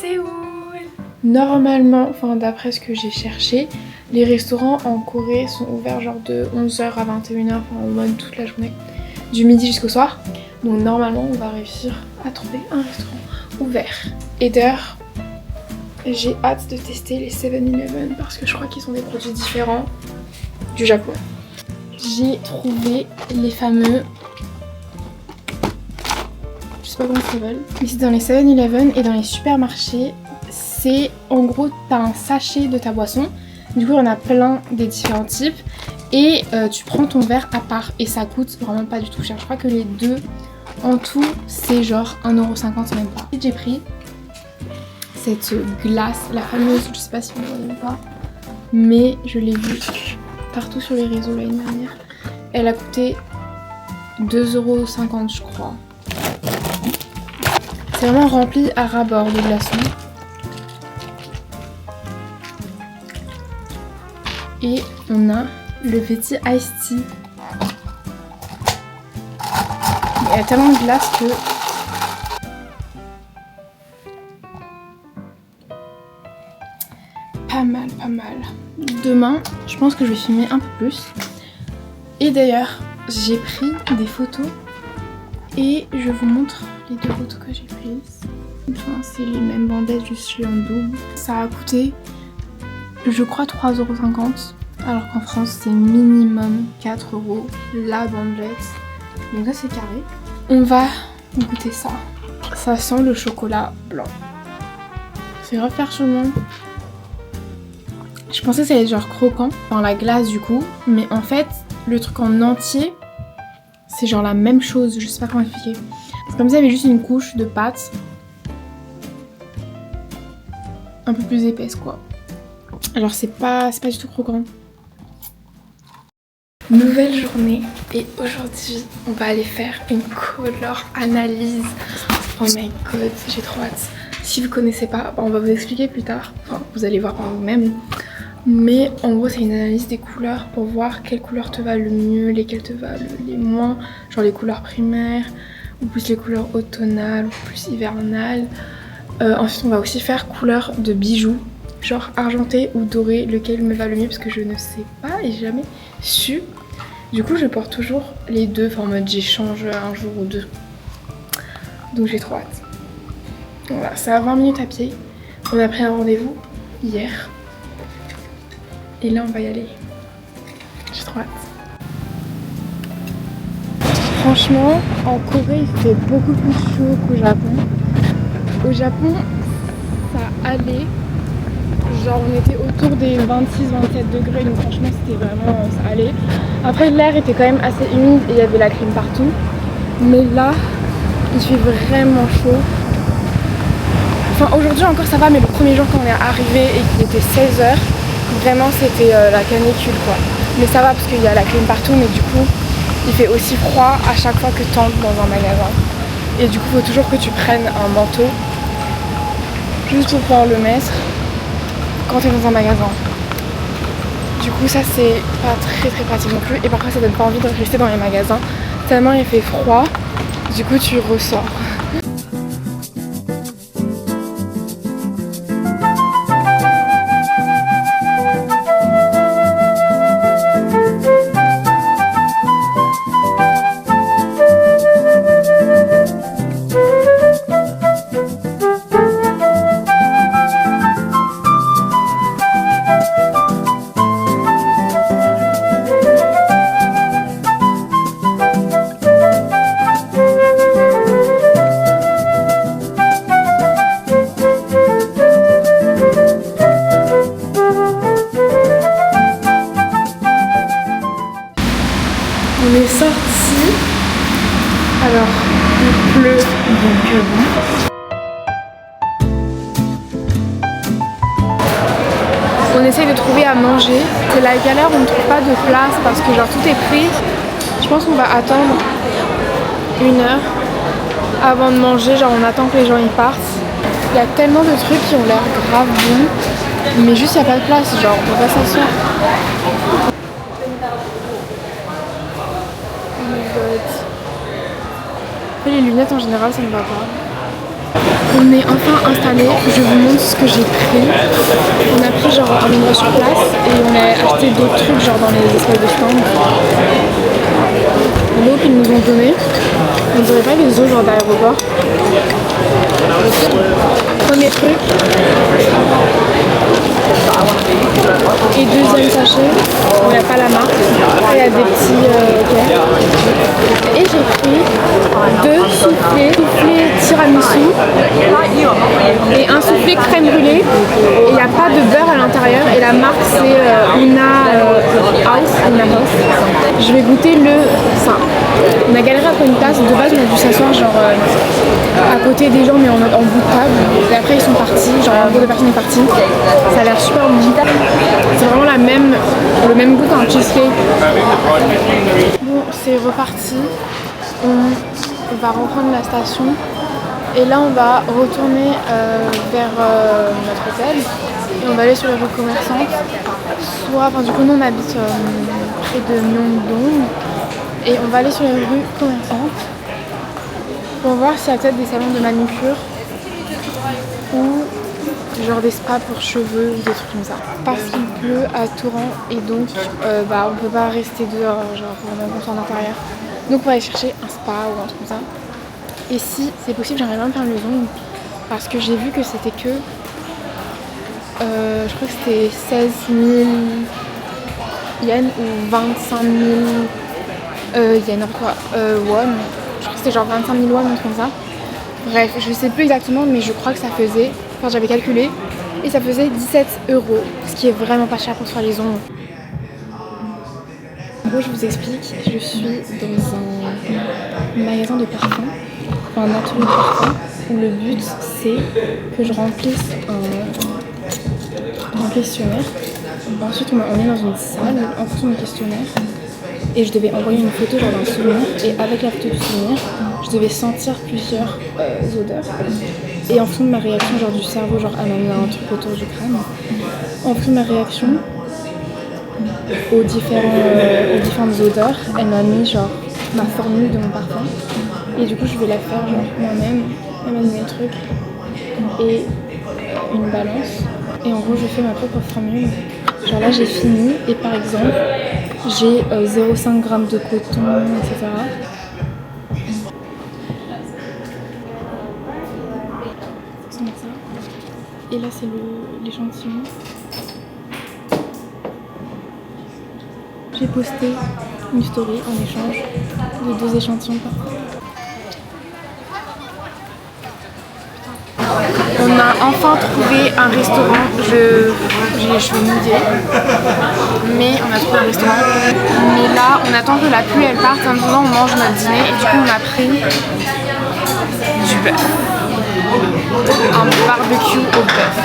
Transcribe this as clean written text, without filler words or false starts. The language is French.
Séoul. Normalement, enfin d'après ce que j'ai cherché, les restaurants en Corée sont ouverts genre de 11h à 21h, enfin en mode toute la journée, du midi jusqu'au soir. Donc normalement on va réussir à trouver un restaurant ouvert. Et d'ailleurs, j'ai hâte de tester les 7-Eleven parce que je crois qu'ils ont des produits différents du Japon. J'ai trouvé les fameux... je sais pas comment ça s'appelle, mais c'est dans les 7-Eleven et dans les supermarchés. C'est en gros, t'as un sachet de ta boisson, du coup il y en a plein des différents types et tu prends ton verre à part et ça coûte vraiment pas du tout cher. Je crois que les deux en tout c'est genre 1,50€ même pas. J'ai pris cette glace, la fameuse, je sais pas si vous voyez ou pas, mais je l'ai vue partout sur les réseaux l'année dernière. Elle a coûté 2,50€ je crois. C'est vraiment rempli à ras-bord de glaçons. Et on a le petit Iced Tea. Il y a tellement de glace que... pas mal, pas mal. Demain, je pense que je vais filmer un peu plus. Et d'ailleurs, j'ai pris des photos. Et je vous montre les deux photos que j'ai prises. Enfin, c'est les mêmes bandelettes, juste je l'ai en double. Ça a coûté... je crois 3,50€, alors qu'en France c'est minimum 4€ la bandelette. Donc ça c'est carré. On va goûter ça. Ça sent le chocolat blanc. C'est grave parchemin. Je pensais que ça allait être genre croquant dans la glace du coup, mais en fait le truc en entier c'est genre la même chose, je sais pas comment expliquer. C'est comme ça il y avait juste une couche de pâte un peu plus épaisse quoi. Alors c'est pas du tout croquant. Nouvelle journée et aujourd'hui on va aller faire une color analyse. Oh my god, j'ai trop hâte. Si vous connaissez pas, on va vous expliquer plus tard. Enfin vous allez voir par vous-même. Mais en gros c'est une analyse des couleurs pour voir quelles couleurs te valent le mieux, lesquelles te valent les moins. Genre les couleurs primaires, ou plus les couleurs automnales, ou plus hivernales. Ensuite on va aussi faire couleur de bijoux. Genre argenté ou doré, lequel me va le mieux parce que je ne sais pas et j'ai jamais su. Du coup je porte toujours les deux, enfin en mode j'échange un jour ou deux. Donc j'ai trop hâte. Voilà, c'est à 20 minutes à pied. On a pris un rendez-vous hier. Et là on va y aller. J'ai trop hâte. Franchement, en Corée il fait beaucoup plus chaud qu'au Japon. Au Japon, ça allait. Genre on était autour des 26-27 degrés, donc franchement c'était vraiment, ça allait. Après l'air était quand même assez humide et il y avait la clim partout. Mais là, il fait vraiment chaud. Enfin aujourd'hui encore ça va, mais le premier jour quand on est arrivé et qu'il était 16h, vraiment c'était la canicule quoi. Mais ça va parce qu'il y a la clim partout, mais du coup il fait aussi froid à chaque fois que tu entres dans un magasin. Et du coup il faut toujours que tu prennes un manteau, juste pour pouvoir le mettre quand t'es dans un magasin. Du coup ça c'est pas très pratique non plus et parfois ça donne pas envie de rester dans les magasins tellement il fait froid, du coup tu ressors. On est sorti. Alors, il pleut, donc bon. On essaye de trouver à manger. C'est la galère, on ne trouve pas de place parce que genre tout est pris. Je pense qu'on va attendre 1 heure avant de manger. Genre on attend que les gens y partent. Il y a tellement de trucs qui ont l'air grave bons, mais juste il n'y a pas de place. Genre on peut pas s'asseoir. Après les lunettes en général ça ne va pas. On est enfin installé, je vous montre ce que j'ai pris. On a pris genre un endroit sur place et on a acheté d'autres trucs genre dans les espèces de stands. L'eau qu'ils nous ont donnée, on dirait pas les eaux genre d'aéroport. Premier truc. Et deuxième sachet, on n'a pas la marque, il y a des petits verres. Et j'ai pris 2 soufflés tiramisu et un soufflé crème brûlée. Et il n'y a pas de beurre à l'intérieur et la marque c'est Una House. Je vais goûter ça. On a galéré à prendre une place, de base on a dû s'asseoir genre à côté des gens mais en bout de table. Et après ils sont partis, genre un groupe de personnes est parti. Ça a l'air super bon. C'est vraiment le même goût qu'un cheesecake. Bon, c'est reparti. On va reprendre la station. Et là, on va retourner vers notre hôtel. Et on va aller sur les rues commerçantes. Du coup, nous, on habite près de Myeongdong. Et on va aller sur les rues commerçantes pour voir s'il y a peut-être des salons de manucure ou genre des spas pour cheveux ou des trucs comme ça. Parce qu'il pleut à torrent et donc on peut pas rester dehors genre pendant longtemps en intérieur. Donc on va aller chercher un spa ou un truc comme ça. Et si c'est possible, j'aimerais bien me faire le zoom parce que j'ai vu que c'était que je crois que c'était 16 000 yens ou 25 000 yens quoi, won. Je crois que c'était genre 25 000 won, un truc comme ça. Bref, je sais plus exactement mais je crois que ça faisait, enfin j'avais calculé, et ça faisait 17 €, ce qui est vraiment pas cher pour se faire les ongles. En gros, je vous explique, je suis dans un magasin de parfum, enfin un atelier de parfum, où le but c'est que je remplisse un questionnaire. Ensuite, on est dans une salle en fonction du questionnaire. Et je devais envoyer une photo genre d'un souvenir et avec la photo du souvenir je devais sentir plusieurs odeurs et en fonction de ma réaction genre du cerveau, genre elle m'a mis un truc autour du crâne, en fonction de ma réaction aux différentes odeurs elle m'a mis genre ma formule de mon parfum et du coup je vais la faire genre moi-même, elle m'a donné le truc et une balance et en gros je fais ma propre formule. Genre là j'ai fini et par exemple j'ai 0,5 g de coton, etc. Et là c'est l'échantillon. J'ai posté une story en échange de 2 échantillons par. On a enfin trouvé un restaurant, j'ai les cheveux mouillés, mais on a trouvé un restaurant. Mais là, on attend que la pluie elle parte, en attendant on mange notre dîner et du coup on a pris du bœuf. Un barbecue au bœuf.